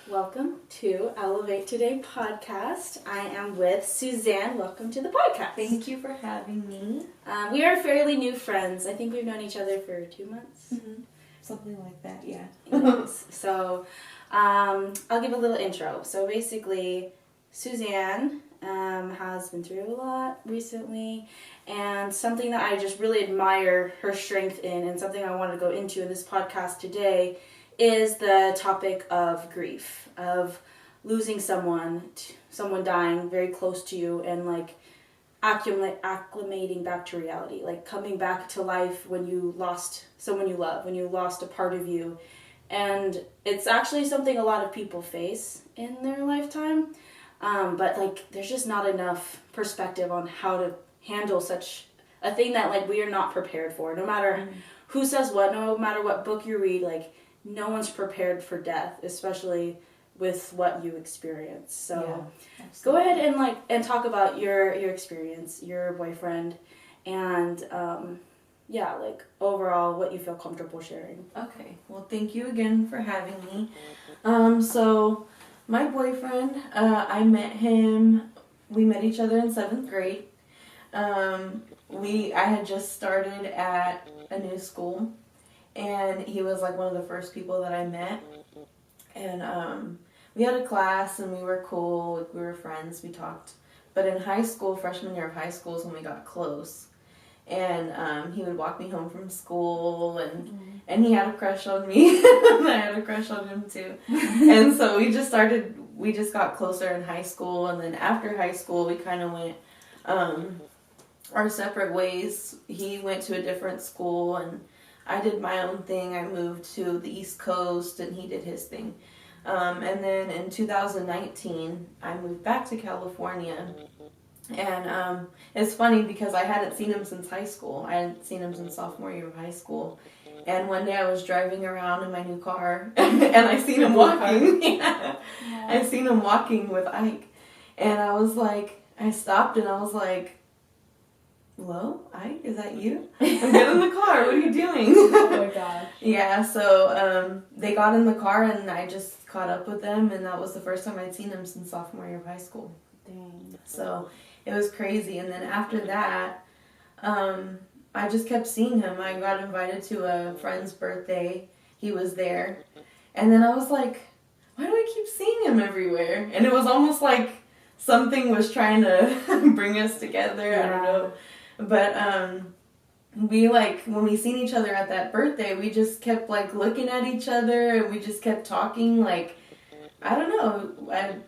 Welcome to Elevate Today podcast. I am with Suzanne. Welcome to the podcast. Thank you for having me. We are fairly new friends. I think we've known each other for 2 months. Mm-hmm. Something like that, yeah. Yes. So I'll give a little intro. So basically, Suzanne has been through a lot recently, and something that I just really admire her strength in, and something I want to go into in this podcast today, is the topic of grief, of losing someone dying very close to you, and like acclimating back to reality, like coming back to life when you lost someone you love, when you lost a part of you. And it's actually something a lot of people face in their lifetime, but like there's just not enough perspective on how to handle such a thing that like we are not prepared for. No matter who says what, no matter what book you read, like no one's prepared for death, especially with what you experience. So go ahead and talk about your experience, your boyfriend, and overall what you feel comfortable sharing. Okay, well, thank you again for having me. So my boyfriend, I met each other in 7th grade. I had just started at a new school, and he was like one of the first people that I met. And we had a class, and we were cool, we were friends, we talked. But in high school, freshman year of high school is when we got close. And he would walk me home from school, and he had a crush on me, and I had a crush on him too. And so we just got closer in high school, and then after high school, we kind of went our separate ways. He went to a different school, and I did my own thing. I moved to the East Coast, and he did his thing. And then in 2019, I moved back to California. And it's funny because I hadn't seen him since high school. I hadn't seen him since sophomore year of high school. And one day I was driving around in my new car, and I seen him walking. Yeah. I seen him walking with Ike. And I stopped, and I was like, "Hello, Ike, is that you? Get in the car, what are you doing?" Oh my gosh. Yeah, so they got in the car, and I just caught up with them, and that was the first time I'd seen him since sophomore year of high school. Dang. So it was crazy. And then after that, I just kept seeing him. I got invited to a friend's birthday. He was there. And then I was like, why do I keep seeing him everywhere? And it was almost like something was trying to bring us together. Yeah. I don't know. But when we seen each other at that birthday, we just kept like looking at each other, and we just kept talking. Like, I don't know,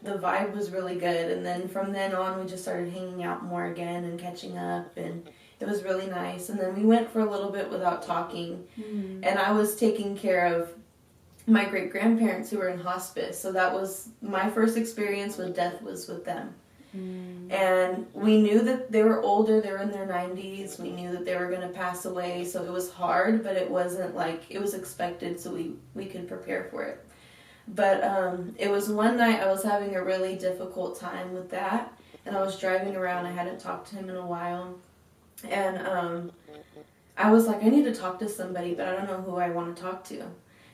the vibe was really good. And then from then on, we just started hanging out more again and catching up, and it was really nice. And then we went for a little bit without talking, and I was taking care of my great-grandparents who were in hospice. So that was my first experience with death, was with them. And we knew that they were older, they were in their 90s, we knew that they were going to pass away, so it was hard, but it wasn't like, it was expected, so we could prepare for it. But it was one night I was having a really difficult time with that, and I was driving around. I hadn't talked to him in a while, and I was like, I need to talk to somebody, but I don't know who I want to talk to.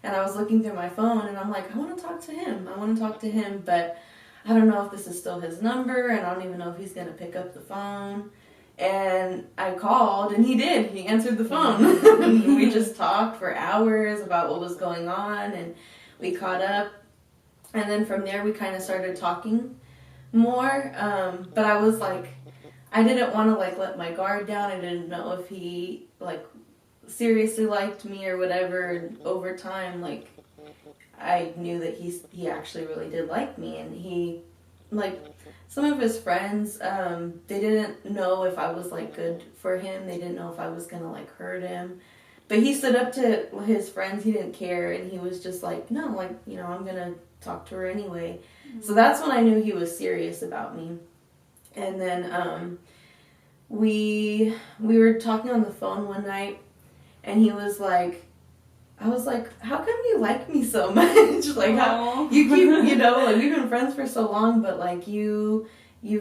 And I was looking through my phone, and I'm like, I want to talk to him, but I don't know if this is still his number, and I don't even know if he's going to pick up the phone. And I called, and he did. He answered the phone. We just talked for hours about what was going on, and we caught up, and then from there we kind of started talking more, but I was like, I didn't want to like let my guard down. I didn't know if he like seriously liked me or whatever, and over time, like, I knew that he actually really did like me, and he, like, some of his friends, they didn't know if I was like good for him. They didn't know if I was gonna like hurt him. But he stood up to his friends. He didn't care, and he was just like, no, like, you know, I'm going to talk to her anyway. So that's when I knew he was serious about me. And then we were talking on the phone one night, and he was like, I was like, how come you like me so much? Like, how you keep, you know, like, we've been friends for so long, but like you've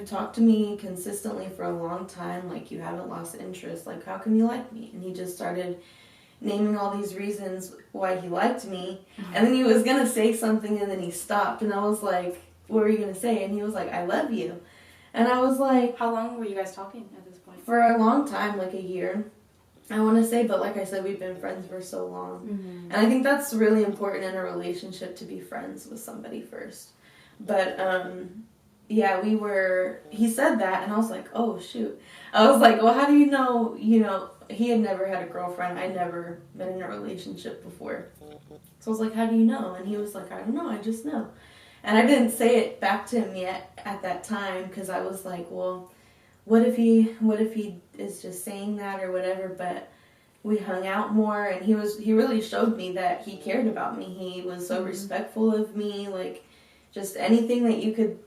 talked to me consistently for a long time. Like, you haven't lost interest. Like, how come you like me? And he just started naming all these reasons why he liked me. And then he was going to say something and then he stopped. And I was like, what were you going to say? And he was like, I love you. And I was like... How long were you guys talking at this point? For a long time, like a year, I want to say. But like I said, we've been friends for so long. And I think that's really important in a relationship, to be friends with somebody first. But, yeah, he said that, and I was like, oh, shoot. I was like, well, how do you know, he had never had a girlfriend. I'd never been in a relationship before. So I was like, how do you know? And he was like, I don't know, I just know. And I didn't say it back to him yet at that time, because I was like, well, what if he is just saying that or whatever? But we hung out more, and he really showed me that he cared about me. He was so respectful of me, like, just anything that you could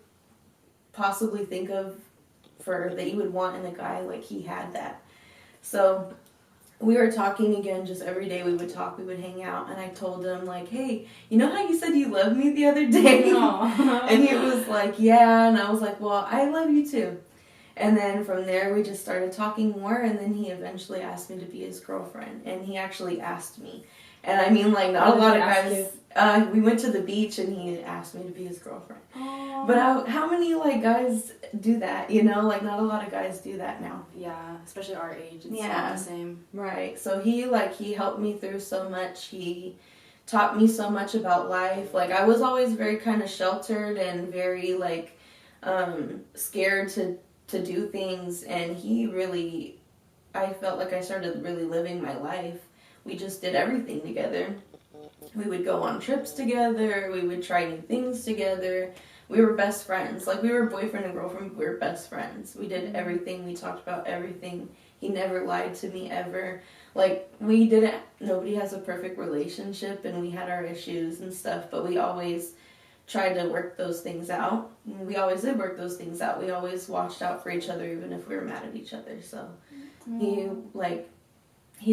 possibly think of that you would want in a guy, like, he had that. So we were talking again, just every day we would talk, we would hang out, and I told him, like, hey, you know how you said you loved me the other day? And he was like, yeah, and I was like, well, I love you too. And then from there, we just started talking more, and then he eventually asked me to be his girlfriend, and he actually asked me. And I mean, like, not a lot of guys, we went to the beach, and he asked me to be his girlfriend. Aww. But how many, like, guys do that, like, not a lot of guys do that now. Yeah, especially our age, it's not the same. Right, so he helped me through so much, he taught me so much about life. Like, I was always very kind of sheltered and very, like, scared to do things, and I felt like I started really living my life. We just did everything together. We would go on trips together, we would try new things together. We were best friends. Like, we were boyfriend and girlfriend, we were best friends. We did everything, we talked about everything. He never lied to me ever. Like, nobody has a perfect relationship, and we had our issues and stuff, but we always tried to work those things out. We always did work those things out. We always watched out for each other, even if we were mad at each other. So he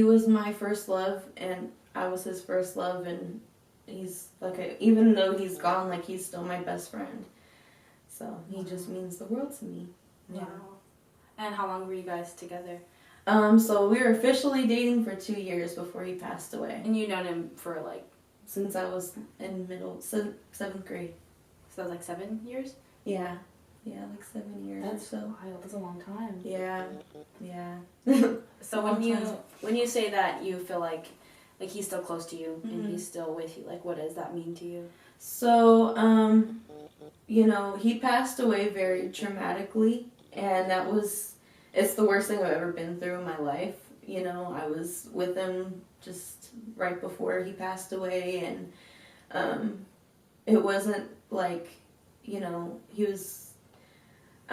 was my first love, and I was his first love, and he's like, even though he's gone, like, he's still my best friend. So he just means the world to me. Yeah. Wow. And how long were you guys together? So we were officially dating for 2 years before he passed away. And you known him for, like... Since I was in seventh grade. So that was like 7 years? Yeah. Yeah, like 7 years. That's wild. That's a long time. Yeah. Yeah. So when you say that you feel like he's still close to you and he's still with you, like, what does that mean to you? So, he passed away very traumatically, and it's the worst thing I've ever been through in my life. I was with him just right before he passed away, and it wasn't like, I'm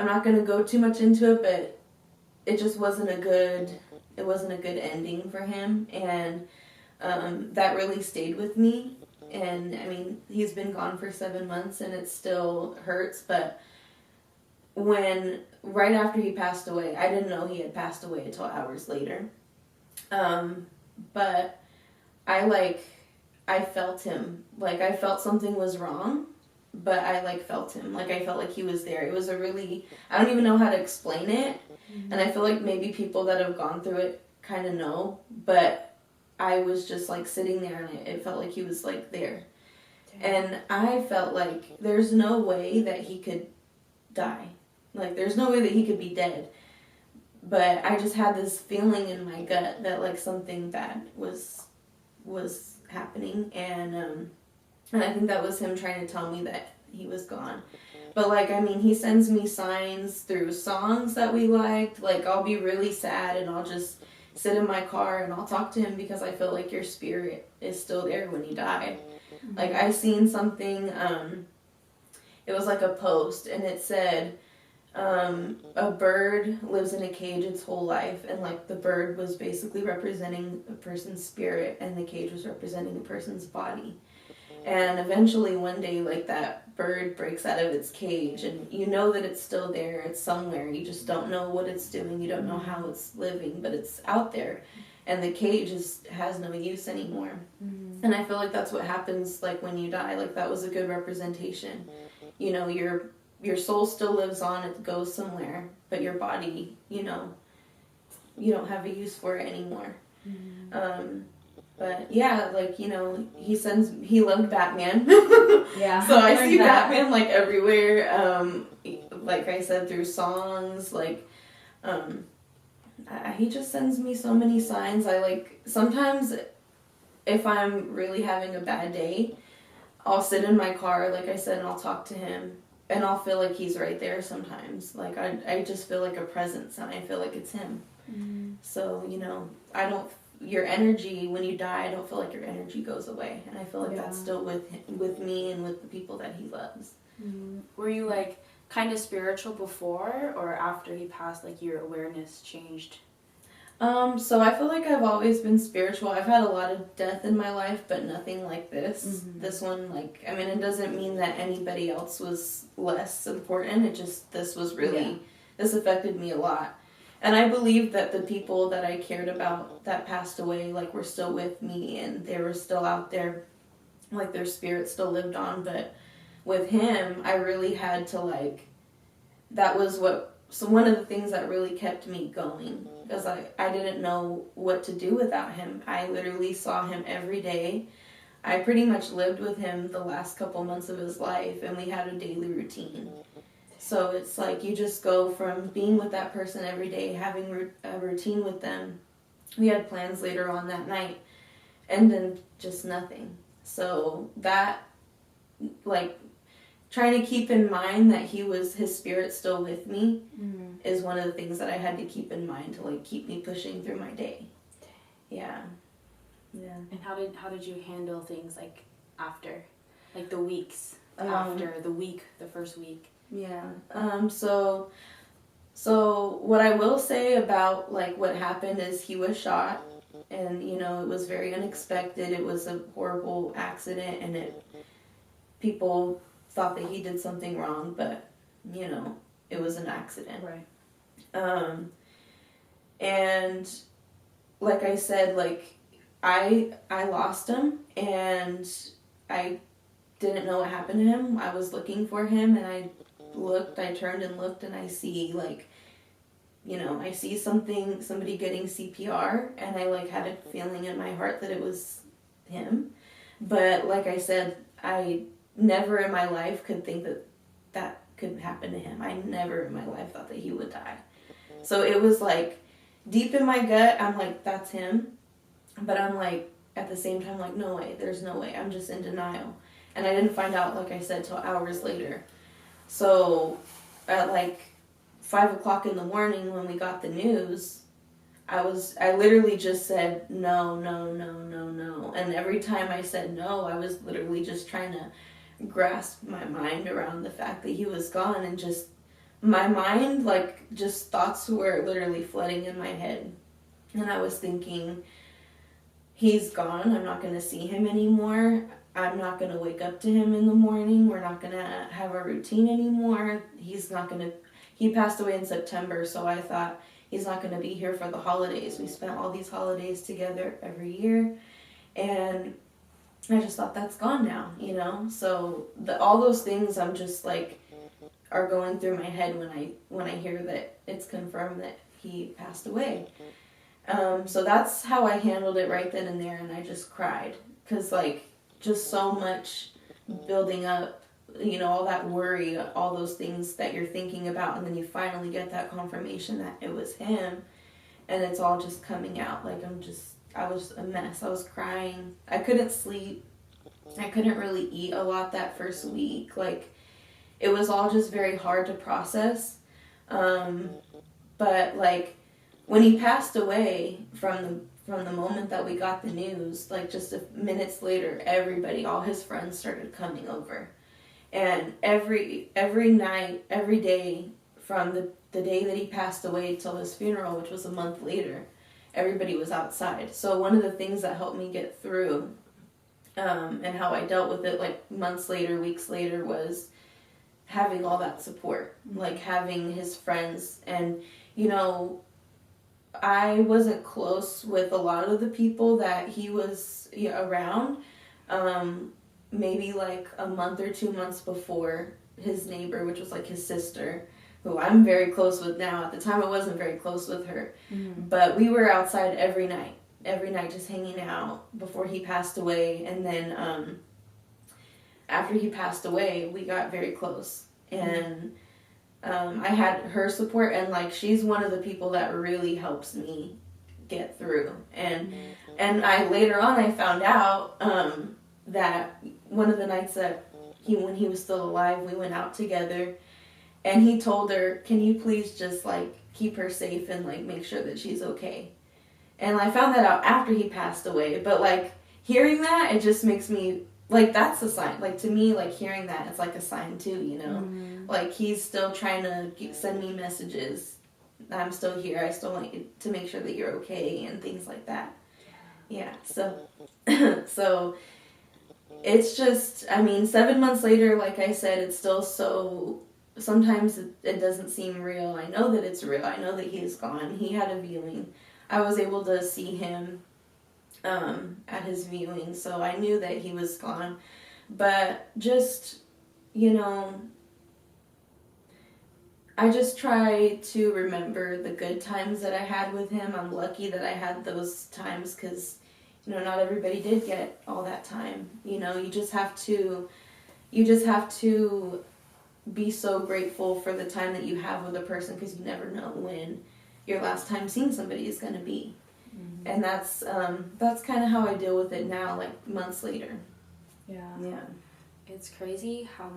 not going to go too much into it, but it just wasn't a good ending for him, and that really stayed with me. And I mean, he's been gone for 7 months, and it still hurts, but right after he passed away, I didn't know he had passed away until hours later. But I felt him. Like, I felt something was wrong, but I felt him. Like, I felt like he was there. It was I don't even know how to explain it. Mm-hmm. And I feel like maybe people that have gone through it kind of know, but I was just sitting there, and it felt like he was there. Damn. And I felt like there's no way that he could die. Like, there's no way that he could be dead. But I just had this feeling in my gut that something bad was happening, and I think that was him trying to tell me that he was gone. But he sends me signs through songs that we liked. I'll be really sad, and I'll just sit in my car and I'll talk to him, because I feel like your spirit is still there when you die. Mm-hmm. I seen something, it was a post, and it said, a bird lives in a cage its whole life, and the bird was basically representing a person's spirit, and the cage was representing a person's body. And eventually one day, that bird breaks out of its cage, and you know that it's still there, it's somewhere, you just don't know what it's doing, you don't know how it's living, but it's out there, and the cage has no use anymore. Mm-hmm. And I feel like that's what happens when you die. That was a good representation. Your soul still lives on, it goes somewhere, but your body, you don't have a use for it anymore. Mm-hmm. But yeah, like, you know, he loved Batman. Yeah. So I see Batman like everywhere. Like I said, through songs, like, he just sends me so many signs. I like, sometimes if I'm really having a bad day, I'll sit in my car, like I said, and I'll talk to him. And I'll feel like he's right there sometimes. Like, I just feel like a presence, and I feel like it's him. Mm-hmm. So, you know, your energy, when you die, I don't feel like your energy goes away. And I feel like that's still with me and with the people that he loves. Mm-hmm. Were you, like, kind of spiritual before, or after he passed, like, your awareness changed? So I feel like I've always been spiritual. I've had a lot of death in my life, but nothing like this. Mm-hmm. This one, like, I mean, it doesn't mean that anybody else was less important. It just, this was really, this affected me a lot. And I believe that the people that I cared about that passed away, like, were still with me, and they were still out there, like, their spirit still lived on. But with him, I really had to, like, that was one of the things that really kept me going, because I didn't know what to do without him. I literally saw him every day. I pretty much lived with him the last couple months of his life, and we had a daily routine. So it's like you just go from being with that person every day, having a routine with them. We had plans later on that night, and then just nothing. So that, like, trying to keep in mind that his spirit still with me is one of the things that I had to keep in mind to, like, keep me pushing through my day. Yeah. And how did you handle things, like, after, like, the weeks after the first week? Yeah. So what I will say about, like, what happened is he was shot, and, you know, it was very unexpected. It was a horrible accident, and people thought that he did something wrong, but, you know, it was an accident. Right. And like I said, like, I lost him, and I didn't know what happened to him. I was looking for him, and I turned and looked, and I see, like, you know, I see somebody getting CPR, and I, like, had a feeling in my heart that it was him. But like I said, I never in my life could think that could happen to him. I never in my life thought that he would die. So it was like, deep in my gut, I'm like, that's him. But I'm like, at the same time, like, no way, there's no way. I'm just in denial. And I didn't find out, like I said, till hours later. So at like 5 o'clock in the morning when we got the news, I literally just said, no. And every time I said no, I was literally just trying to grasp my mind around the fact that he was gone, and just my mind, like, just thoughts were literally flooding in my head. And I was thinking, he's gone. I'm not going to see him anymore. I'm not going to wake up to him in the morning. We're not going to have a routine anymore. He passed away in September, so I thought, he's not going to be here for the holidays. We spent all these holidays together every year, and I just thought, that's gone now, you know? So all those things, I'm just like, are going through my head when I hear that it's confirmed that he passed away. So that's how I handled it right then and there, and I just cried, because, like, just so much building up, you know, all that worry, all those things that you're thinking about, and then you finally get that confirmation that it was him, and it's all just coming out. Like, I was a mess. I was crying. I couldn't sleep. I couldn't really eat a lot that first week. Like, it was all just very hard to process. But, like, when he passed away, from the moment that we got the news, like, just minutes later, everybody, all his friends started coming over. And every night, every day, from the day that he passed away till his funeral, which was a month later, everybody was outside. So one of the things that helped me get through, and how I dealt with it, like, months later, weeks later, was having all that support, like having his friends. And, you know, I wasn't close with a lot of the people that he was around. Maybe like a month or 2 months before, his neighbor, which was like his sister, who I'm very close with now. At the time, I wasn't very close with her. Mm-hmm. But we were outside every night. every night just hanging out before he passed away. And then after he passed away, we got very close. And I had her support, and like she's one of the people that really helps me get through. And I later on I found out that one of the nights that when he was still alive, we went out together, and he told her, "Can you please just like keep her safe and like make sure that she's okay?" And I found that out after he passed away. But like hearing that, it just makes me like, that's a sign. Like to me, like hearing that, it's like a sign too, you know. Like he's still trying to send me messages. I'm still here. I still want you to make sure that you're okay and things like that. Yeah. So, so it's just, I mean, 7 months later, like I said, it's still so, sometimes it doesn't seem real. I know that it's real. I know that he's gone. He had a viewing. I was able to see him at his viewing, so I knew that he was gone. But just, you know, I just try to remember the good times that I had with him. I'm lucky that I had those times because, you know, not everybody did get all that time. You know, you just have to be so grateful for the time that you have with a person, because you never know when your last time seeing somebody is going to be. And that's kind of how I deal with it now, like months later. Yeah. Yeah. It's crazy how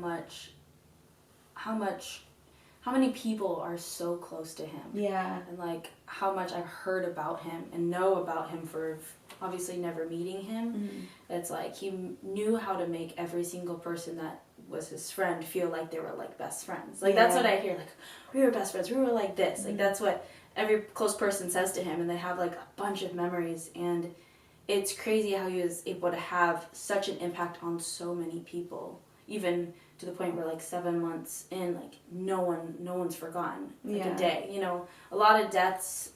many people are so close to him. Yeah. And like how much I've heard about him and know about him for obviously never meeting him. It's like he knew how to make every single person that was his friend feel like they were like best friends. Like that's what I hear, like, we were best friends, we were like this. Like that's what every close person says to him, and they have like a bunch of memories. And it's crazy how he was able to have such an impact on so many people, even to the point where like 7 months in, like no one's forgotten like a day. You know, a lot of deaths,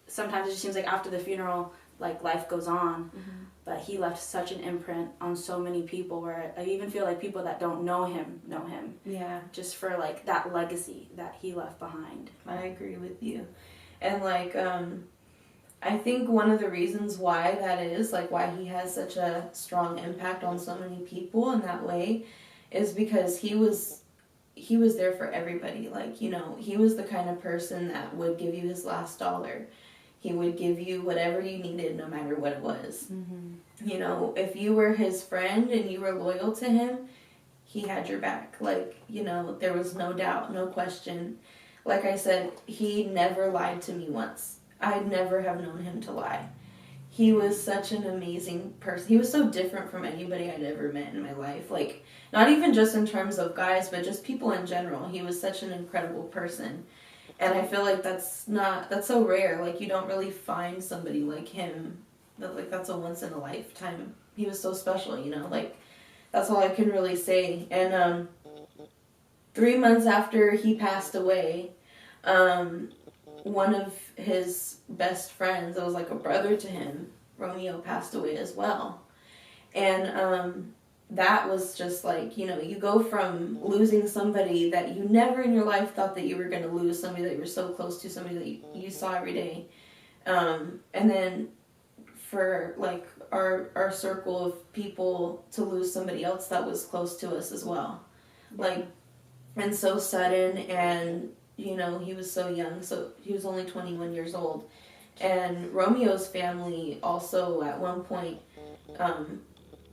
sometimes it just seems like after the funeral, like life goes on. But he left such an imprint on so many people, where I even feel like people that don't know him. Yeah. Just for like that legacy that he left behind. I agree with you. And like I think one of the reasons why that is, like why he has such a strong impact on so many people in that way, is because he was there for everybody. Like, you know, he was the kind of person that would give you his last dollar. He would give you whatever you needed, no matter what it was. You know, if you were his friend and you were loyal to him, he had your back. Like, you know, there was no doubt, no question. Like I said, he never lied to me once. I'd never have known him to lie. He was such an amazing person. He was so different from anybody I'd ever met in my life. Like, not even just in terms of guys, but just people in general. He was such an incredible person. And I feel like that's so rare. Like, you don't really find somebody like him. Like, that's a once in a lifetime. He was so special, you know? Like, that's all I can really say. And 3 months after he passed away, one of his best friends, that was like a brother to him, Romeo, passed away as well. And that was just like, you know, you go from losing somebody that you never in your life thought that you were going to lose, somebody that you were so close to, somebody that you saw every day. And then for like our circle of people to lose somebody else that was close to us as well. Like, and so sudden, and you know, he was so young, so he was only 21 years old. And Romeo's family also at one point,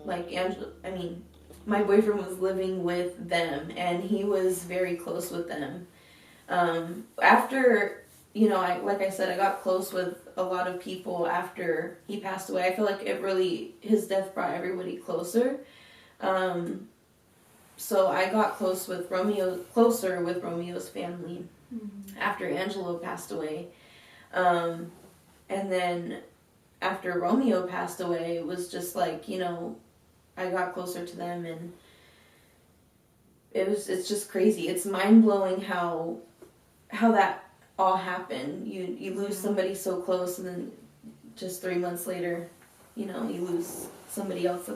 like Angelo, I mean, my boyfriend was living with them, and he was very close with them. After, you know, like I said, I got close with a lot of people after he passed away. I feel like his death brought everybody closer. So I got closer with Romeo's family after Angelo passed away. And then after Romeo passed away, it was just like, you know, I got closer to them, and it's just crazy. It's mind-blowing how that all happened. You lose somebody so close, and then just 3 months later, you know, you lose somebody else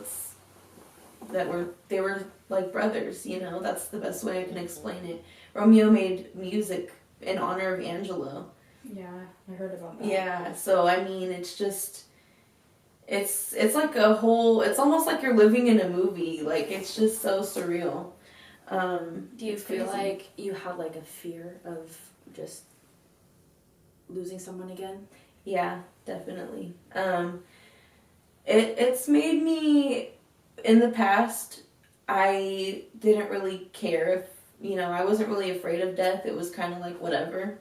they were like brothers, you know. That's the best way I can explain it. Romeo made music in honor of Angelo. Yeah, I heard about that. Yeah, so I mean, it's just, it's like a whole, it's almost like you're living in a movie. Like, it's just so surreal. Do you feel like you have like a fear of just losing someone again? Yeah, definitely. It's made me, in the past, I didn't really care if, I wasn't really afraid of death. It was kind of like whatever.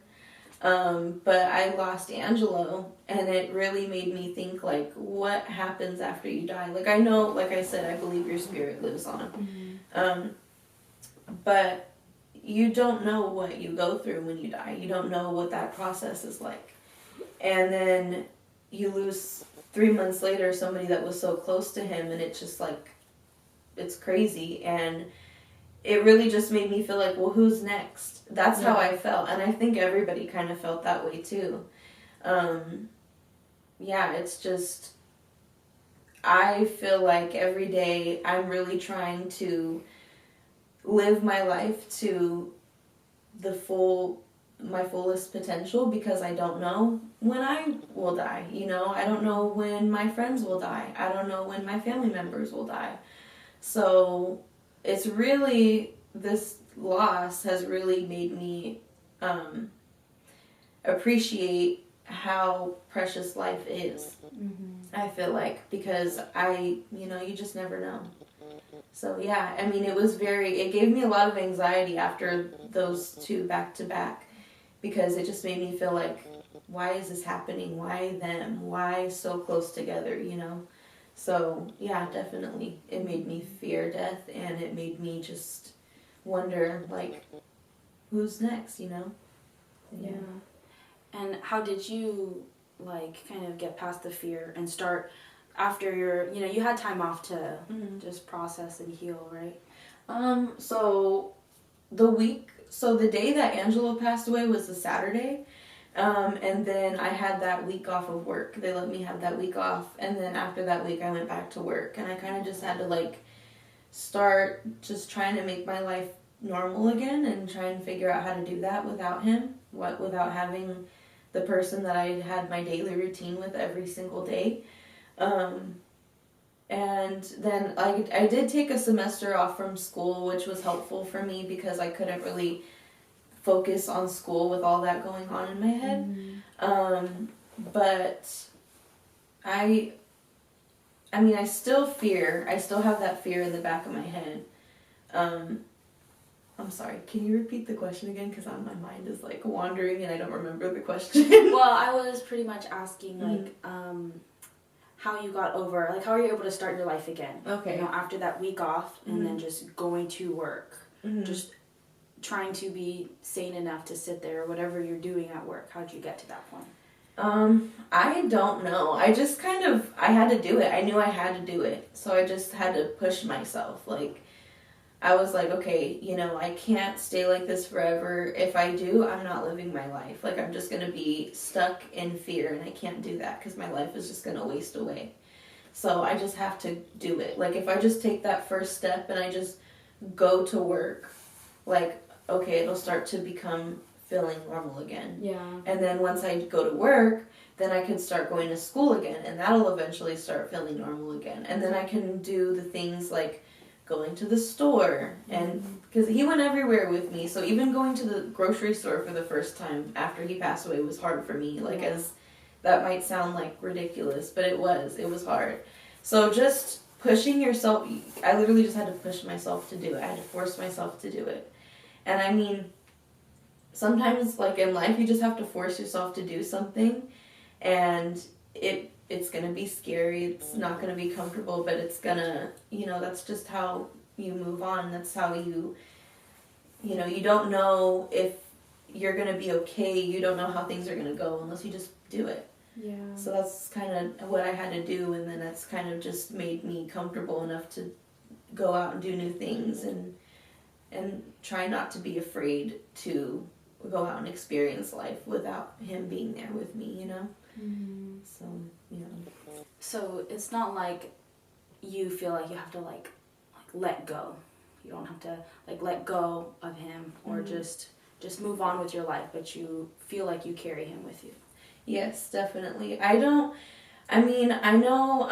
But I lost Angelo, and it really made me think, like, what happens after you die? Like, I know, like I said, I believe your spirit lives on. Mm-hmm. But you don't know what you go through when you die. You don't know what that process is like. And then you lose 3 months later somebody that was so close to him, and it's just like, it's crazy. And it really just made me feel like, well, who's next? That's how I felt. And I think everybody kind of felt that way too. It's just, I feel like every day I'm really trying to live my life to my fullest potential, because I don't know when I will die. I don't know when my friends will die. I don't know when my family members will die. So it's really, this loss has really made me appreciate how precious life is. Mm-hmm. I feel like, because you just never know. So yeah, I mean, it gave me a lot of anxiety after those two back to back, because it just made me feel like, why is this happening? Why them? Why so close together, So yeah, definitely. It made me fear death, and it made me just wonder, like, who's next, Yeah. And how did you, like, kind of get past the fear and start after you had time off to just process and heal, right? So the day that Angelo passed away was the Saturday. And then I had that week off of work. They let me have that week off. And then after that week, I went back to work. And I kind of just had to, like, start just trying to make my life normal again, and try and figure out how to do that without him. Without having the person that I had my daily routine with every single day. And then I did take a semester off from school, which was helpful for me, because I couldn't really focus on school with all that going on in my head. Mm-hmm. But I still have that fear in the back of my head. I'm sorry, can you repeat the question again? Because my mind is, like, wandering and I don't remember the question. Well, I was pretty much asking, like, how you got over, like, how are you able to start your life again? Okay. After that week off, and then just going to work. Just trying to be sane enough to sit there, or whatever you're doing at work. How'd you get to that point? I don't know. I just I had to do it. I knew I had to do it. So I just had to push myself. Like, I was like, okay, I can't stay like this forever. If I do, I'm not living my life. Like, I'm just going to be stuck in fear, and I can't do that, because my life is just going to waste away. So I just have to do it. Like, if I just take that first step and I just go to work, like, okay, it'll start to become feeling normal again. Yeah. And then once I go to work, then I can start going to school again, and that'll eventually start feeling normal again. And then I can do the things like going to the store, and because he went everywhere with me, so even going to the grocery store for the first time after he passed away was hard for me. Like, as that might sound like ridiculous, but it was hard. So just pushing yourself, I literally just had to push myself to do it. I had to force myself to do it. And I mean, sometimes, like, in life, you just have to force yourself to do something, and it's going to be scary, it's not going to be comfortable, but it's going to, that's just how you move on. That's how you don't know if you're going to be okay. You don't know how things are going to go unless you just do it. Yeah. So that's kind of what I had to do, and then that's kind of just made me comfortable enough to go out and do new things, and try not to be afraid to go out and experience life without him being there with me, So, So it's not like you feel like you have to, like let go. You don't have to, like, let go of him, or just move on with your life, but you feel like you carry him with you. Yes, definitely. I mean, I know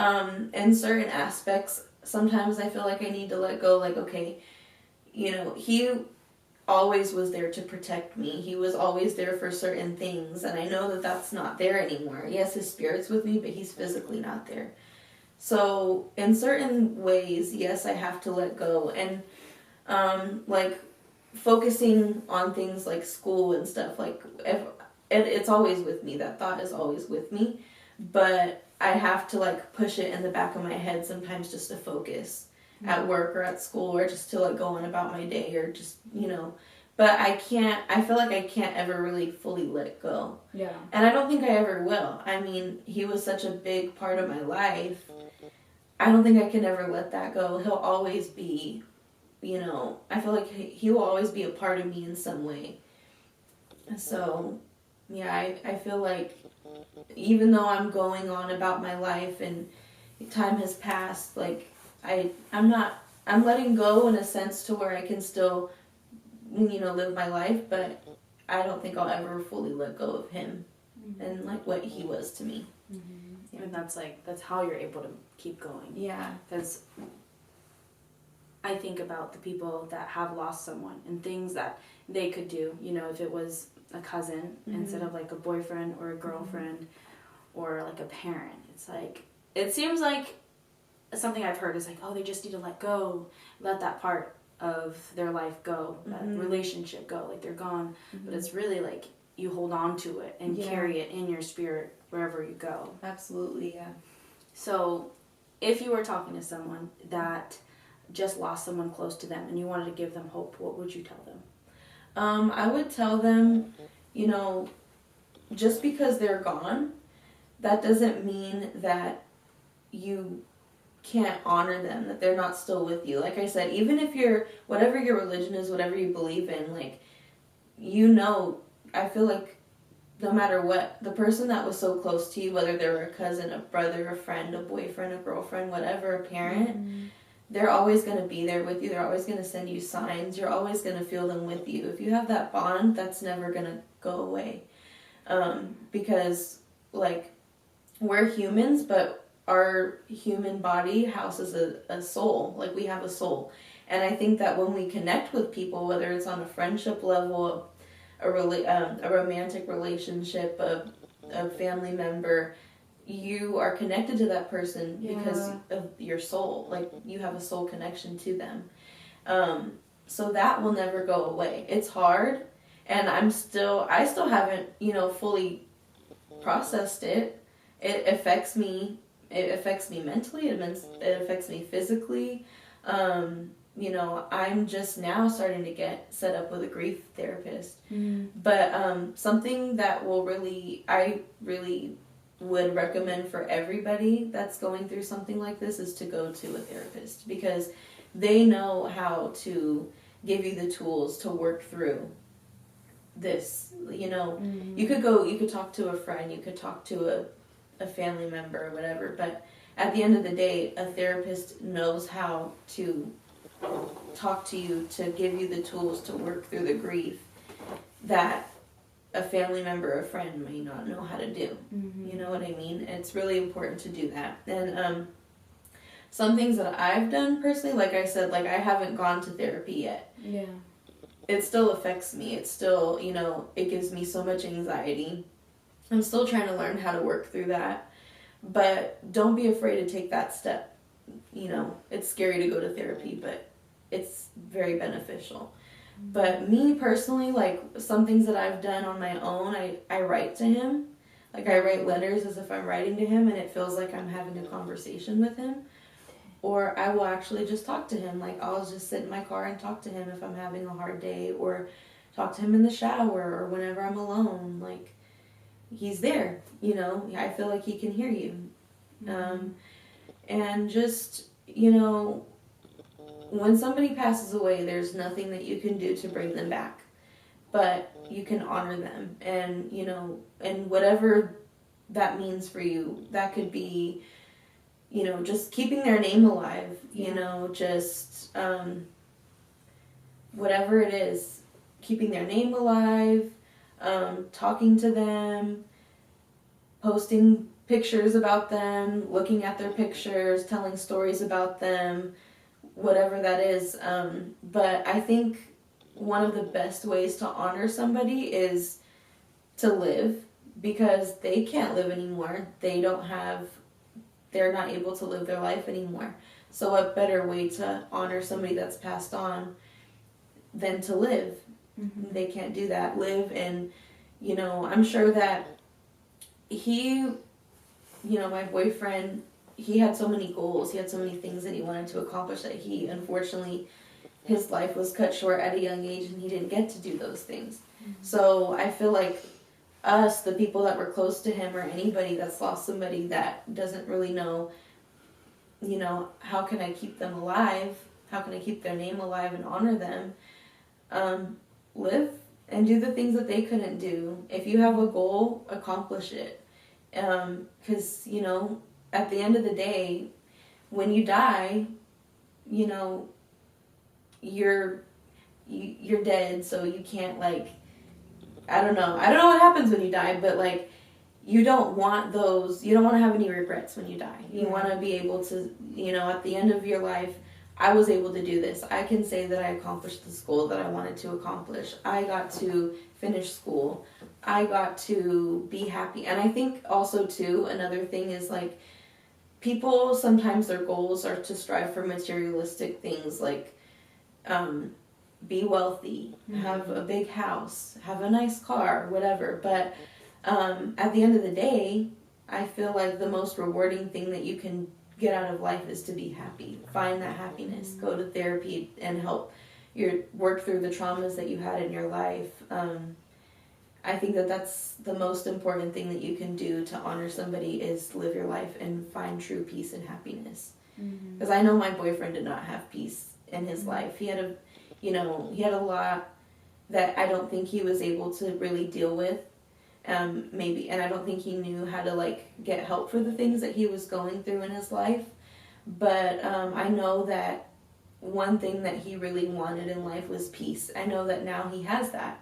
in certain aspects, sometimes I feel like I need to let go. Like, okay, he always was there to protect me. He was always there for certain things, and I know that that's not there anymore. Yes, his spirit's with me, but he's physically not there. So, in certain ways, yes, I have to let go. And, like, focusing on things like school and stuff, like, it's always with me. That thought is always with me. But I have to, like, push it in the back of my head sometimes just to focus at work or at school, or just to, like, go on about my day, or just, But I feel like I can't ever really fully let go. Yeah. And I don't think I ever will. I mean, he was such a big part of my life. I don't think I can ever let that go. He'll always be, I feel like he will always be a part of me in some way. So, yeah, I feel like even though I'm going on about my life and time has passed, like, I'm letting go in a sense to where I can still, live my life, but I don't think I'll ever fully let go of him and, like, what he was to me. Mm-hmm. Yeah. And that's how you're able to keep going. Yeah. Because I think about the people that have lost someone and things that they could do, if it was a cousin instead of, like, a boyfriend or a girlfriend or, like, a parent. It's like, it seems like something I've heard is like, oh, they just need to let go, let that part of their life go, that relationship go, like, they're gone. But it's really like you hold on to it and carry it in your spirit wherever you go. Absolutely, yeah. So if you were talking to someone that just lost someone close to them and you wanted to give them hope, what would you tell them? I would tell them, just because they're gone, that doesn't mean that you can't honor them, that they're not still with you. Like I said, even if whatever your religion is, whatever you believe in, like, I feel like no matter what, the person that was so close to you, whether they were a cousin, a brother, a friend, a boyfriend, a girlfriend, whatever, a parent, they're always going to be there with you. They're always going to send you signs. You're always going to feel them with you. If you have that bond, that's never going to go away. Because, like, we're humans, but our human body houses a soul. Like, we have a soul. And I think that when we connect with people, whether it's on a friendship level, a romantic relationship, a family member, you are connected to that person because of your soul. Like, you have a soul connection to them. So that will never go away. It's hard, and I still haven't, fully processed it. It affects me. It affects me mentally. It affects me physically. I'm just now starting to get set up with a grief therapist. But something that I really would recommend for everybody that's going through something like this is to go to a therapist, because they know how to give you the tools to work through this. You could talk to a friend, you could talk to a family member or whatever, but at the end of the day, a therapist knows how to talk to you, to give you the tools to work through the grief that a family member or a friend may not know how to do. You know what I mean? It's really important to do that. And some things that I've done personally, like I said, like, I haven't gone to therapy yet. Yeah. It still affects me. It's still, it gives me so much anxiety. I'm still trying to learn how to work through that. But don't be afraid to take that step. It's scary to go to therapy, but it's very beneficial. But me personally, like, some things that I've done on my own, I write to him. Like, I write letters as if I'm writing to him, and it feels like I'm having a conversation with him. Or I will actually just talk to him. Like, I'll just sit in my car and talk to him if I'm having a hard day, or talk to him in the shower, or whenever I'm alone. Like, he's there, I feel like he can hear you. And just, when somebody passes away, there's nothing that you can do to bring them back, but you can honor them. And, and whatever that means for you, that could be, just keeping their name alive, just whatever it is, keeping their name alive, talking to them, posting pictures about them, looking at their pictures, telling stories about them, whatever that is. But I think one of the best ways to honor somebody is to live, because they can't live anymore. They're not able to live their life anymore. So what better way to honor somebody that's passed on than to live? Mm-hmm. They can't do that. Live, and, I'm sure that my boyfriend, he had so many goals. He had so many things that he wanted to accomplish that unfortunately, his life was cut short at a young age and he didn't get to do those things. Mm-hmm. So I feel like us, the people that were close to him, or anybody that's lost somebody that doesn't really know, how can I keep them alive? How can I keep their name alive and honor them? Live and do the things that they couldn't do. If you have a goal, accomplish it. Because, at the end of the day, when you die, you're dead, so you can't, I don't know what happens when you die, but, you don't want to have any regrets when you die. You want to be able to, at the end of your life, I was able to do this. I can say that I accomplished this goal that I wanted to accomplish. I got to finish school. I got to be happy. And I think also, too, another thing is, people, sometimes their goals are to strive for materialistic things, be wealthy, have a big house, have a nice car, whatever. But at the end of the day, I feel like the most rewarding thing that you can get out of life is to be happy. Find that happiness. Go to therapy and help work through the traumas that you had in your life. I think that that's the most important thing that you can do to honor somebody, is live your life and find true peace and happiness. Because I know my boyfriend did not have peace in his life. He had a lot that I don't think he was able to really deal with. Maybe, and I don't think he knew how to get help for the things that he was going through in his life. But I know that one thing that he really wanted in life was peace. I know that now he has that,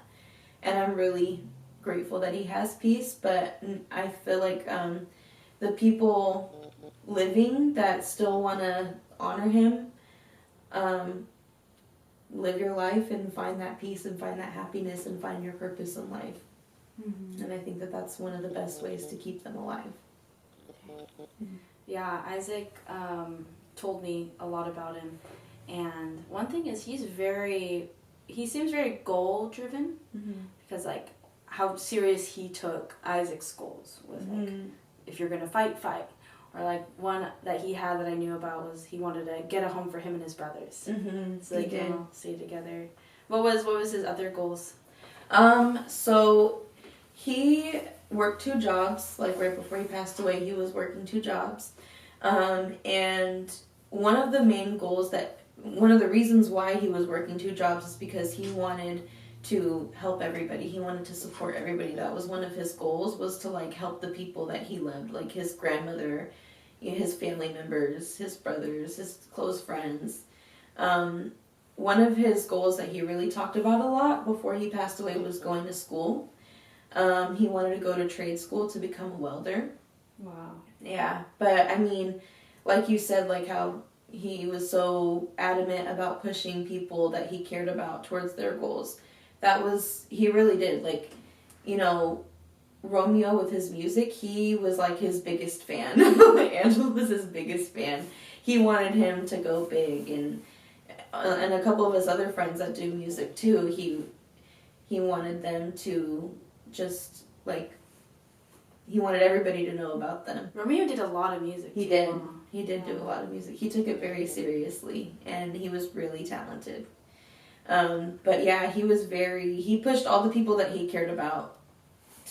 and I'm really grateful that he has peace. But I feel like the people living that still want to honor him, live your life and find that peace and find that happiness and find your purpose in life. Mm-hmm. And I think that that's one of the best ways to keep them alive. Yeah, Isaac told me a lot about him, and one thing is he seems very goal driven, because how serious he took Isaac's goals with if you're gonna fight, or one that he had that I knew about was he wanted to get a home for him and his brothers, so they can all stay together. What was his other goals? So he worked 2 jobs. Right before he passed away, he was working 2 jobs. And one of the main goals one of the reasons why he was working 2 jobs is because he wanted to help everybody. He wanted to support everybody. That was one of his goals, was to help the people that he loved, his grandmother, his family members, his brothers, his close friends. One of his goals that he really talked about a lot before he passed away was going to school. He wanted to go to trade school to become a welder. Wow. Yeah, but I mean, like you said, how he was so adamant about pushing people that he cared about towards their goals. He really did. Romeo with his music, he was his biggest fan. Angelo was his biggest fan. He wanted him to go big, and a couple of his other friends that do music too, he wanted them to just he wanted everybody to know about them. Romeo did a lot of music. He did. He did do a lot of music. He took it very seriously, and he was really talented. But yeah, he pushed all the people that he cared about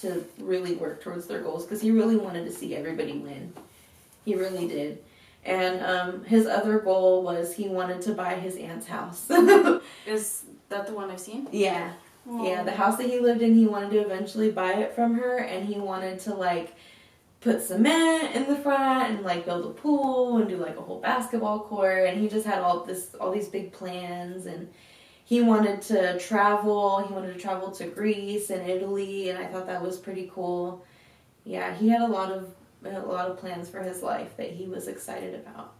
to really work towards their goals, because he really wanted to see everybody win. He really did. And his other goal was he wanted to buy his aunt's house. Is that the one I've seen? Yeah. Aww. Yeah, the house that he lived in, he wanted to eventually buy it from her, and he wanted to put cement in the front and build a pool and do a whole basketball court, and he just had all these big plans, and he wanted to travel. He wanted to travel to Greece and Italy, and I thought that was pretty cool. Yeah, he had a lot of a lot of plans for his life that he was excited about.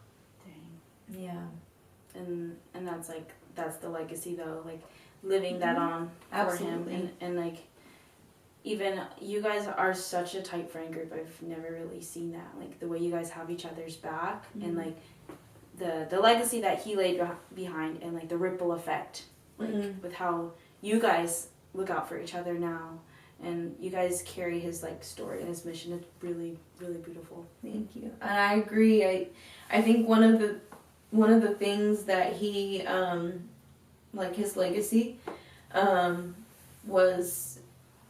Dang. Yeah. And that's the legacy though, like living that on for him, and like even you guys are such a tight friend group. I've never really seen that, like the way you guys have each other's back, and like the legacy that he laid behind, and like the ripple effect, like with how you guys look out for each other now, and you guys carry his like story and his mission. It's really, really beautiful. Thank you. And I agree. I think one of the things that he like his legacy was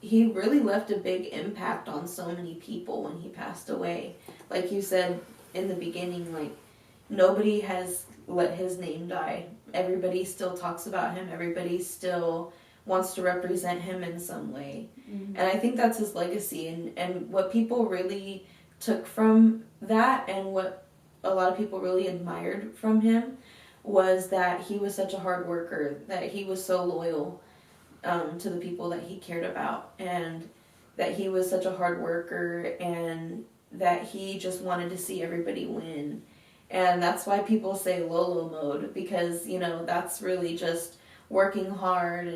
he really left a big impact on so many people when he passed away. Like you said in the beginning, like nobody has let his name die. Everybody still talks about him. Everybody still wants to represent him in some way. And I think that's his legacy, and what people really took from that, and what a lot of people really admired from him, was that he was such a hard worker, that he was so loyal to the people that he cared about, and that he was such a hard worker, and that he just wanted to see everybody win. And that's why people say Lolo mode, because, you know, that's really just working hard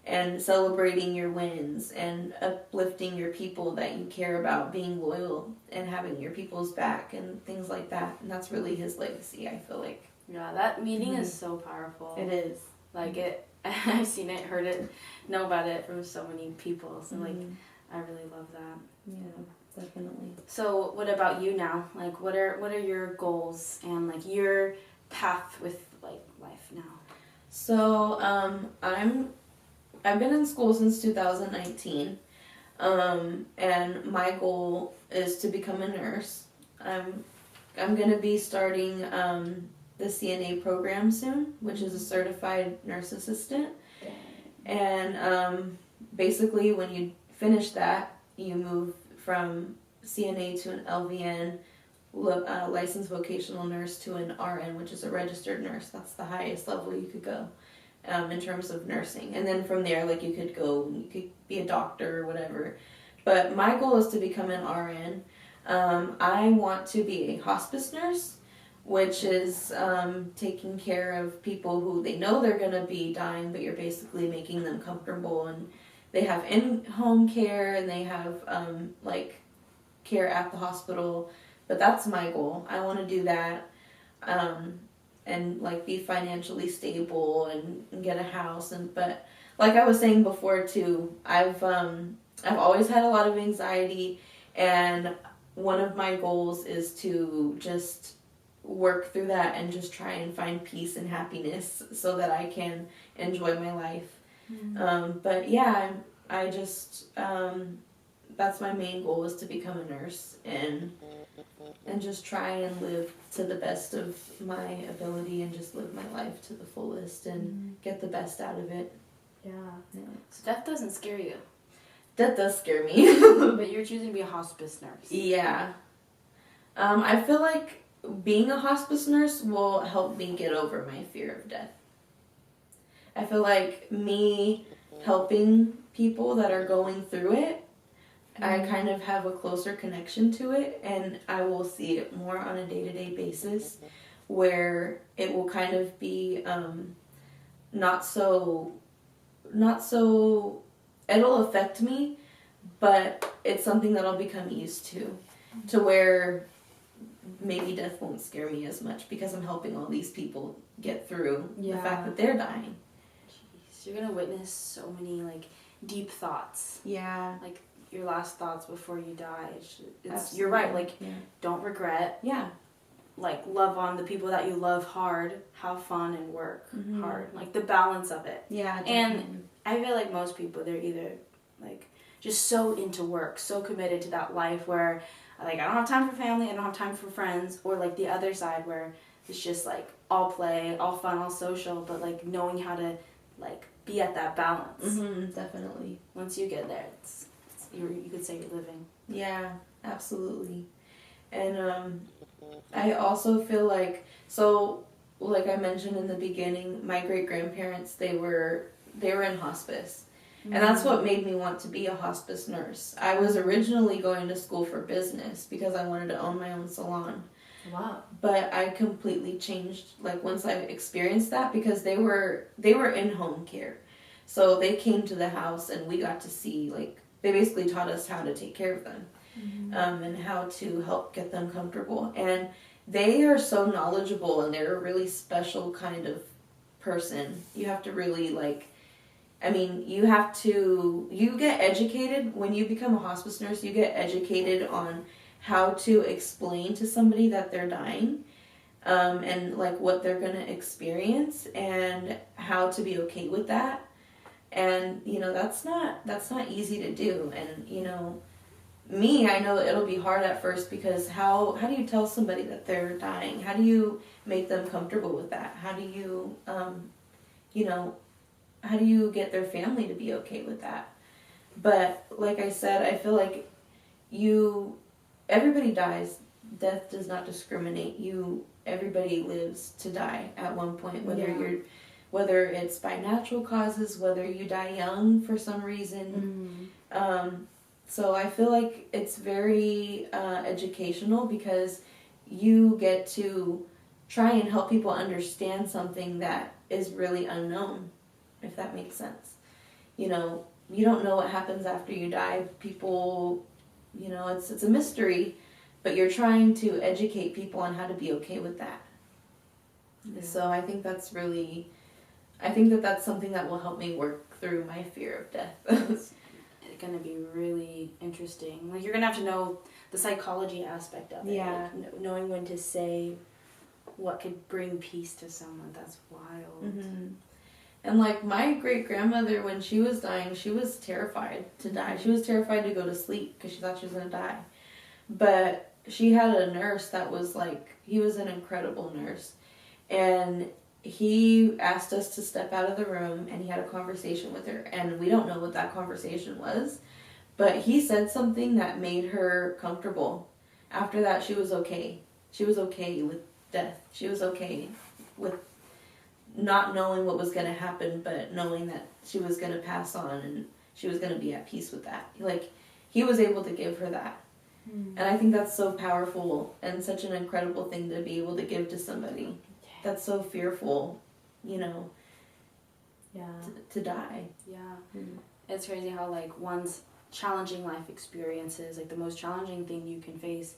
and celebrating your wins and uplifting your people that you care about, being loyal and having your people's back and things like that. And that's really his legacy, I feel like. Yeah, that meaning is so powerful. It is. Like it, I've seen it, heard it, know about it from so many people. So like, I really love that. Yeah, definitely. So what about you now? Like, what are your goals and like your path with like life now? So I've been in school since 2019, and my goal is to become a nurse. I'm gonna be starting the CNA program soon, which is a certified nurse assistant. And basically, when you finish that, you move from CNA to an LVN, licensed vocational nurse, to an RN, which is a registered nurse. That's the highest level you could go. In terms of nursing, and then from there, like you could be a doctor or whatever. But my goal is to become an RN. I want to be a hospice nurse, which is taking care of people who they know they're gonna be dying, but you're basically making them comfortable, and they have in-home care and they have like care at the hospital. But that's my goal. I want to do that. And like be financially stable and get a house, but like I was saying before too, I've always had a lot of anxiety, and one of my goals is to just work through that and just try and find peace and happiness so that I can enjoy my life. But yeah, I just that's my main goal, is to become a nurse and just try and live to the best of my ability and just live my life to the fullest and get the best out of it. Yeah. So death doesn't scare you. Death does scare me. But you're choosing to be a hospice nurse. Yeah. I feel like being a hospice nurse will help me get over my fear of death. I feel like me helping people that are going through it, I kind of have a closer connection to it, and I will see it more on a day-to-day basis, where it will kind of be not so it'll affect me, but it's something that I'll become used to where maybe death won't scare me as much, because I'm helping all these people get through the fact that they're dying. Jeez, you're gonna witness so many like deep thoughts. Yeah. Like your last thoughts before you die. You're right. Like, don't regret. Yeah. Like, love on the people that you love hard. Have fun and work hard. Like the balance of it. Yeah. Definitely. And I feel like most people, they're either like just so into work, so committed to that life where like I don't have time for family, I don't have time for friends, or like the other side where it's just like all play, all fun, all social, but like knowing how to like be at that balance. Definitely. Once you get there, you could say you're living. Yeah, absolutely. And I also feel like, so like I mentioned in the beginning, my great grandparents, they were in hospice, And that's what made me want to be a hospice nurse. I was originally going to school for business because I wanted to own my own salon. Wow. But I completely changed, like, once I experienced that, because they were in home care. So they came to the house and we got to see, like, they basically taught us how to take care of them. And how to help get them comfortable. And they are so knowledgeable, and they're a really special kind of person. You have to really, like, you get educated when you become a hospice nurse. You get educated on how to explain to somebody that they're dying, and like what they're going to experience and how to be okay with that. And that's not easy to do. And I know it'll be hard at first, because how do you tell somebody that they're dying? How do you make them comfortable with that? How do you how do you get their family to be okay with that? But like I said, I feel like everybody dies. Death does not discriminate. Everybody lives to die at one point, whether it's by natural causes, whether you die young for some reason. So I feel like it's very educational, because you get to try and help people understand something that is really unknown, if that makes sense. You don't know what happens after you die. People, it's a mystery, but you're trying to educate people on how to be okay with that. Yeah. So I think that's something that will help me work through my fear of death. It's going to be really interesting. Like, you're going to have to know the psychology aspect of it. Yeah. Like, knowing when to say what could bring peace to someone. That's wild. Mm-hmm. And like my great-grandmother, when she was dying, she was terrified to die. She was terrified to go to sleep because she thought she was going to die. But she had a nurse that was he was an incredible nurse. And he asked us to step out of the room, and he had a conversation with her. And we don't know what that conversation was, but he said something that made her comfortable. After that, she was okay. She was okay with death. She was okay with not knowing what was going to happen, but knowing that she was going to pass on and she was going to be at peace with that. Like, he was able to give her that. And I think that's so powerful and such an incredible thing to be able to give to somebody that's so fearful, to die. Yeah. It's crazy how, like, one's challenging life experiences, like, the most challenging thing you can face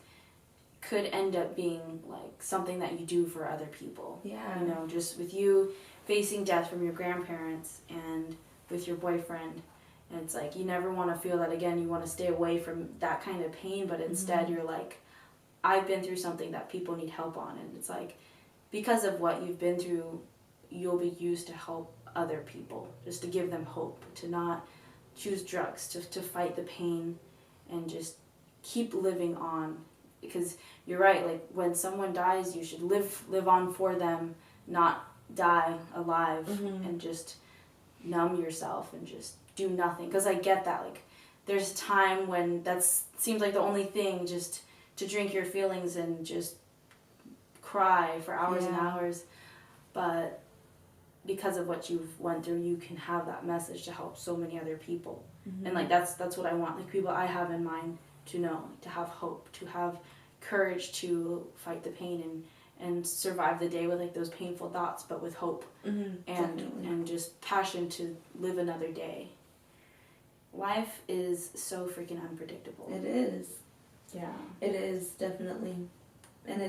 could end up being, like, something that you do for other people. Yeah. Just with you facing death from your grandparents and with your boyfriend. And it's like, you never want to feel that again. You want to stay away from that kind of pain, but instead you're like, I've been through something that people need help on. And it's like, because of what you've been through, you'll be used to help other people, just to give them hope, to not choose drugs, to fight the pain and just keep living on. Because you're right, like, when someone dies, you should live on for them, not die alive and just numb yourself and just do nothing. Because I get that, like, there's a time when that seems like the only thing, just to drink your feelings and just cry for hours and hours. But because of what you've went through, you can have that message to help so many other people. And like, that's what I want, like, people I have in mind to know, to have hope, to have courage to fight the pain and survive the day with, like, those painful thoughts, but with hope and just passion to live another day. Life is so freaking unpredictable. It is. Yeah. It is, definitely. And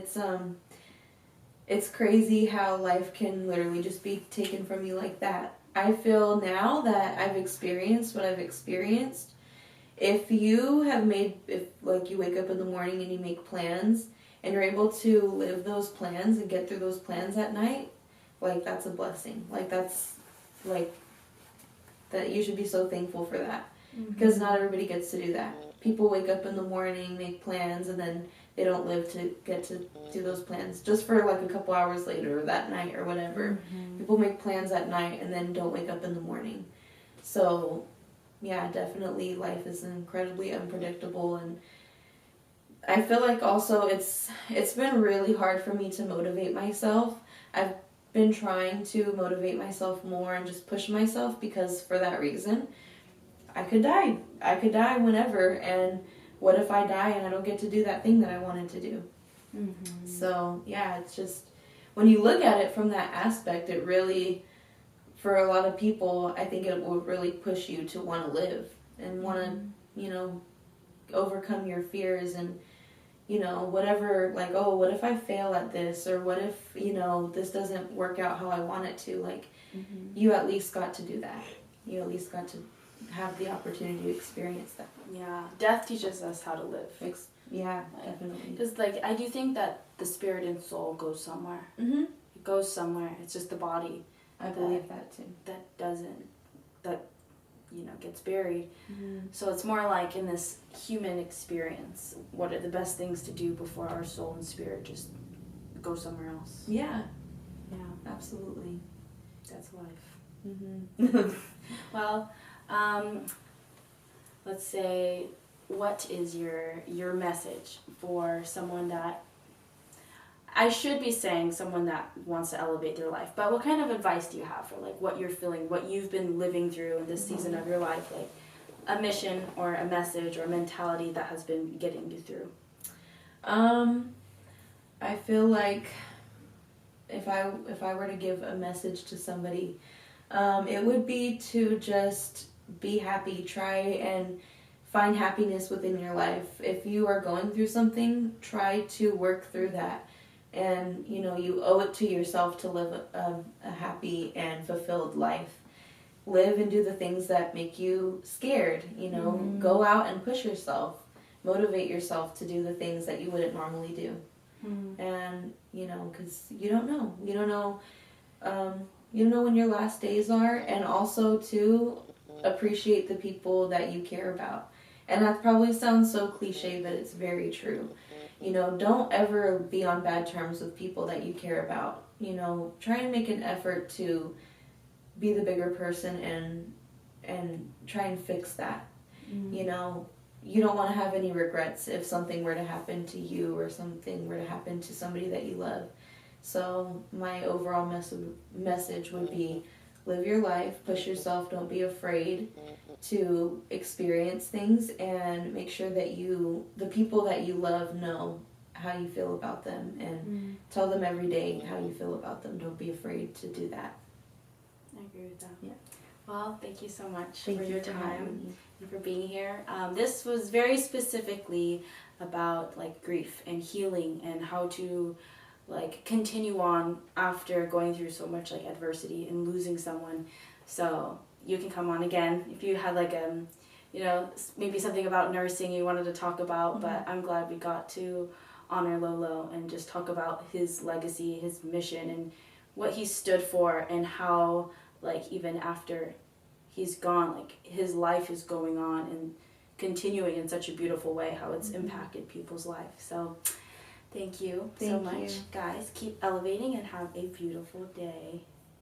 it's crazy how life can literally just be taken from you like that. I feel now that I've experienced what I've experienced, if you wake up in the morning and you make plans and you're able to live those plans and get through those plans at night, like, that's a blessing. Like, that's, like, that you should be so thankful for that. Because not everybody gets to do that. People wake up in the morning, make plans, and then they don't live to get to do those plans just for, like, a couple hours later or that night or whatever. People make plans at night and then don't wake up in the morning. So, yeah, definitely life is incredibly unpredictable, and I feel like also it's been really hard for me to motivate myself. I've been trying to motivate myself more and just push myself for that reason. I could die. I could die whenever, and what if I die and I don't get to do that thing that I wanted to do? Mm-hmm. So, yeah, it's just, when you look at it from that aspect, it really, for a lot of people, I think it will really push you to want to live and want to, you know, overcome your fears and, you know, whatever, like, oh, what if I fail at this? Or what if, you know, this doesn't work out how I want it to? Like, you at least got to do that. You at least got to have the opportunity to experience that. Yeah, death teaches us how to live. Yeah, definitely. Because, like, I do think that the spirit and soul goes somewhere. Mm-hmm. It goes somewhere. It's just the body. I believe that too. That you know, gets buried. Mm-hmm. So it's more like in this human experience, what are the best things to do before our soul and spirit just go somewhere else? Yeah. Yeah. Absolutely. That's life. Mm-hmm. Well, let's say, what is your message for someone that, I should be saying someone that wants to elevate their life, but what kind of advice do you have for, like, what you're feeling, what you've been living through in this season of your life, like a mission or a message or a mentality that has been getting you through? I feel like if I were to give a message to somebody, it would be to just be happy, try and find happiness within your life. If you are going through something, try to work through that. And, you know, you owe it to yourself to live a happy and fulfilled life. Live and do the things that make you scared, you know. Mm-hmm. Go out and push yourself. Motivate yourself to do the things that you wouldn't normally do. Mm-hmm. And, you know, because you don't know. You don't know when your last days are. And also, to appreciate the people that you care about. And that probably sounds so cliche, but it's very true. You know, don't ever be on bad terms with people that you care about. You know, try and make an effort to be the bigger person and try and fix that. Mm-hmm. You know, you don't want to have any regrets if something were to happen to you or something were to happen to somebody that you love. So my overall message would be, live your life, push yourself, don't be afraid to experience things, and make sure that the people that you love, know how you feel about them, and tell them every day how you feel about them. Don't be afraid to do that. I agree with that. Yeah. Well, thank you so much for your time and for being here. This was very specifically about, like, grief and healing and how to, like, continue on after going through so much, like, adversity and losing someone. So you can come on again if you had, like, you know, maybe something about nursing you wanted to talk about. But I'm glad we got to honor Lolo and just talk about his legacy, his mission, and what he stood for, and how, like, even after he's gone, like, his life is going on and continuing in such a beautiful way, how it's impacted people's lives. So thank you so much, guys. Keep elevating and have a beautiful day.